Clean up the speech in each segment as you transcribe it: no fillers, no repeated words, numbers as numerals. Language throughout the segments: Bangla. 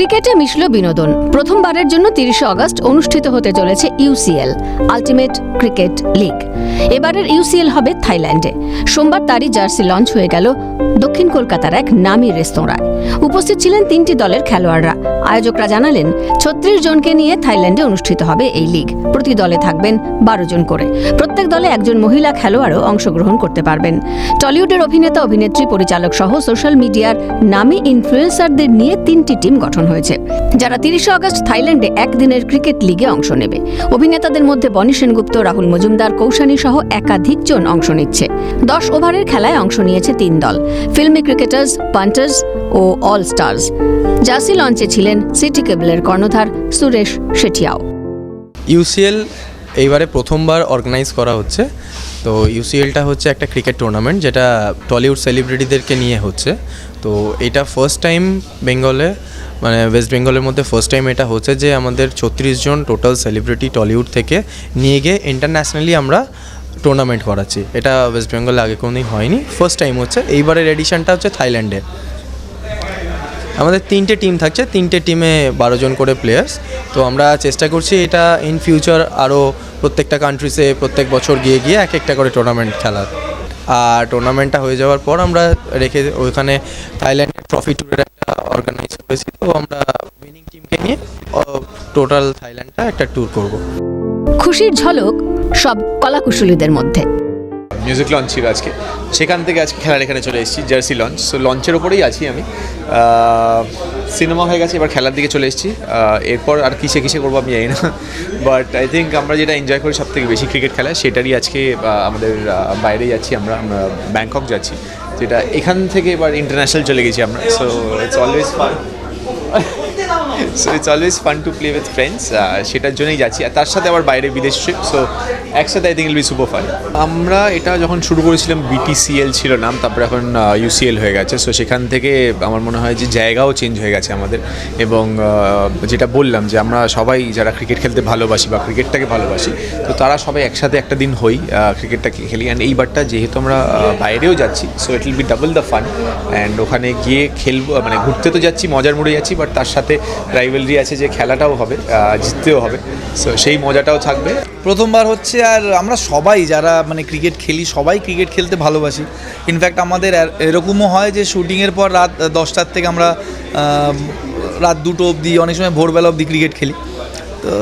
ক্রিকেটে মিশল বিনোদন। প্রথমবারের জন্য 30 আগস্ট অনুষ্ঠিত হতে চলেছে ইউসিএল আলটিমেট ক্রিকেট লিগ। এবারের ইউসিএল হবে থাইল্যান্ডে। সোমবার তারই জার্সি লঞ্চ হয়ে গেল দক্ষিণ কলকাতার এক নামী রেস্তোরাঁয়। উপস্থিত ছিলেন 3টি দলের খেলোয়াড়রা। আয়োজকরা জানালেন 36 জনকে নিয়ে থাইল্যান্ডে অনুষ্ঠিত হবে এই লিগ। প্রতি দলে থাকবেন 12 জন করে। প্রত্যেক দলে একজন মহিলা খেলোয়াড়ও অংশগ্রহণ করতে পারবেন। টলিউডের অভিনেতা, অভিনেত্রী, পরিচালক সহ সোশ্যাল মিডিয়ার নামী ইনফ্লুয়েন্সারদের নিয়ে 3টি টিম গঠন হয়েছে, যারা 30 আগস্ট থাইল্যান্ডে একদিনের ক্রিকেট লিগে অংশ নেবে। অভিনেতাদের মধ্যে বনি সেনগুপ্ত, রাহুল মজুমদার, কৌশানী সহ একাধিক জন অংশ নিচ্ছে। 10 ওভারের খেলায় অংশ নিয়েছে 3 দল, ফিল্মি ক্রিকেটার্স, পান্টার্স ও অল স্টার্স। জার্সি লঞ্চে ছিলেন সিটি কেবলের কর্ণধার সুরেশ শেঠিয়াও। ইউসিএল এইবারে প্রথমবার অর্গানাইজ করা হচ্ছে। তো ইউসিএলটা হচ্ছে একটা ক্রিকেট টুর্নামেন্ট, যেটা টলিউড সেলিব্রিটিদেরকে নিয়ে হচ্ছে। তো এটা ফার্স্ট টাইম বেঙ্গলে, মানে ওয়েস্ট বেঙ্গলের মধ্যে ফার্স্ট টাইম এটা হচ্ছে যে আমাদের 36 জন টোটাল সেলিব্রিটি টলিউড থেকে নিয়ে গিয়ে ইন্টারন্যাশনালি আমরা টুর্নামেন্ট করাচ্ছি। এটা ওয়েস্ট বেঙ্গলে আগে কোনোদিন হয়নি, ফার্স্ট টাইম হচ্ছে। এইবারের এডিশনটা হচ্ছে থাইল্যান্ডে। আমাদের 3টে টিম থাকছে, 3টে টিমে 12 জন করে প্লেয়ার্স। তো আমরা চেষ্টা করছি এটা ইন ফিউচার আরও প্রত্যেকটা কান্ট্রিসে প্রত্যেক বছর গিয়ে গিয়ে এক একটা করে টুর্নামেন্ট খেলার। আর টুর্নামেন্টটা হয়ে যাওয়ার পর আমরা রেখে ওইখানে থাইল্যান্ডের ট্রফি ট্যুরের একটা অর্গানাইজ করেছি। তো আমরা উইনিং টিমকে নিয়ে টোটাল থাইল্যান্ডটা একটা ট্যুর করব। খুশির ঝলক সব কলাকুশলীদের মধ্যে। মিউজিক লঞ্চ ছিল আজকে, সেখান থেকে আজকে খেলার এখানে চলে এসেছি, জার্সি লঞ্চ। সো লঞ্চের ওপরেই আছি আমি। সিনেমা হয়ে গেছে, এবার খেলার দিকে চলে এসেছি। এরপর আর কিসে কিসে করবো আমি জানি না, বাট আই থিঙ্ক আমরা যেটা এনজয় করি সব থেকে বেশি ক্রিকেট খেলা, সেটারই আজকে আমাদের বাইরে যাচ্ছি, আমরা ব্যাংকক যাচ্ছি, যেটা এখান থেকে এবার ইন্টারন্যাশনাল চলে গেছি আমরা। So it's always fun to play with friends, সেটার জন্যই যাচ্ছি। আর তার সাথে আবার বাইরে বিদেশ ট্রিপ, সো একসাথে I think I'll be super fun. আমরা এটা যখন শুরু করেছিলাম বিটিসিএল ছিল নাম, তারপরে এখন ইউসিএল হয়ে গেছে। সো সেখান থেকে আমার মনে হয় যে জায়গাও চেঞ্জ হয়ে গেছে আমাদের। এবং যেটা বললাম যে আমরা সবাই যারা ক্রিকেট খেলতে ভালোবাসি বা ক্রিকেটটাকে ভালোবাসি, তো তারা সবাই একসাথে একটা দিন হই, ক্রিকেটটাকে খেলি। অ্যান্ড এইবারটা যেহেতু আমরা বাইরেও যাচ্ছি, so it will be double the fun. And ওখানে গিয়ে খেলবো, মানে ঘুরতে তো যাচ্ছি, মজার মুড়ে যাচ্ছি, বাট তার সাথে রাইভেলরি আছে যে খেলাটাও হবে, জিততেও হবে। সো সেই মজাটাও থাকবে। প্রথমবার হচ্ছে, আর আমরা সবাই যারা মানে ক্রিকেট খেলি সবাই ক্রিকেট খেলতে ভালোবাসি। ইনফ্যাক্ট আমাদের এরকমও হয় যে শুটিংয়ের পর রাত 10টার থেকে আমরা রাত 2টো অবধি, অনেক সময় ভোরবেলা অবধি ক্রিকেট খেলি।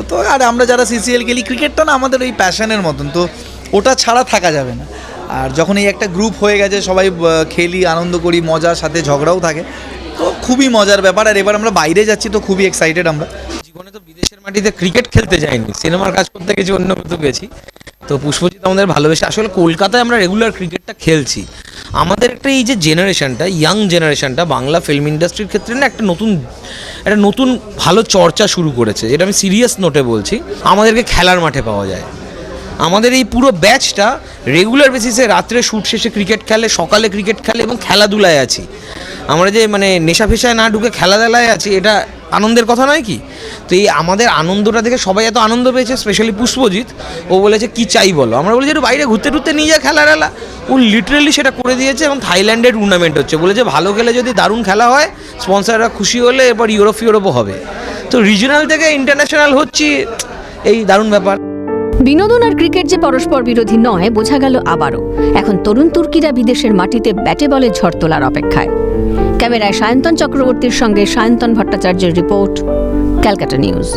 তো আর আমরা যারা সিসিএল খেলি, ক্রিকেটটা না আমাদের ওই প্যাশনের মতন, তো ওটা ছাড়া থাকা যাবে না। আর যখন এই একটা গ্রুপ হয়ে গেছে, সবাই খেলি, আনন্দ করি, মজার সাথে ঝগড়াও থাকে, তো খুবই মজার ব্যাপার। আর এবার আমরা বাইরে যাচ্ছি, তো খুবই এক্সাইটেড আমরা। জীবনে তো বিদেশের মাটিতে ক্রিকেট খেলতে যাইনি, সিনেমার কাজ করতে গেছি, অন্য কোথাও গেছি। তো পুষ্পজিৎ আমাদের ভালোবেসে, আসলে কলকাতায় আমরা রেগুলার ক্রিকেটটা খেলছি। আমাদের একটা এই যে জেনারেশনটা, ইয়াং জেনারেশনটা বাংলা ফিল্ম ইন্ডাস্ট্রির ক্ষেত্রে না একটা নতুন ভালো চর্চা শুরু করেছে, যেটা আমি সিরিয়াস নোটে বলছি। আমাদেরকে খেলার মাঠে পাওয়া যায়। আমাদের এই পুরো ব্যাচটা রেগুলার বেসিসে রাত্রে শ্যুট শেষে ক্রিকেট খেলে, সকালে ক্রিকেট খেলে এবং খেলাধুলায় আছি। আমরা যে মানে নেশা ফেশায় না ঢুকে খেলাধুলায় আছি, এটা আনন্দের কথা নয় কি? তো এই আমাদের আনন্দটা দেখে সবাই এত আনন্দ পেয়েছে, স্পেশালি পুষ্পজিৎ। ও বলেছে কি চাই বলো, আমরা বলেছি একটু বাইরে ঘুরতে টুরতে নিয়ে যা খেলা। ও লিটারেলি সেটা করে দিয়েছে। এবং থাইল্যান্ডের টুর্নামেন্ট হচ্ছে, বলেছে ভালো খেলে যদি দারুণ খেলা হয়, স্পন্সাররা খুশি হলে এবার ইউরোপও হবে। তো রিজিওনাল থেকে ইন্টারন্যাশনাল হচ্ছে, এই দারুণ ব্যাপার। বিনোদন আর ক্রিকেট যে পরস্পর বিরোধী নয় বোঝা গেল আবারও। এখন তরুণ তুর্কিরা বিদেশের মাটিতে ব্যাটে বলে ঝড় তোলার অপেক্ষায়। ক্যামেরায় সায়ন্তন চক্রবর্তীর সঙ্গে সায়ন্তন ভট্টাচার্যের রিপোর্ট, ক্যালকাটা নিউজ।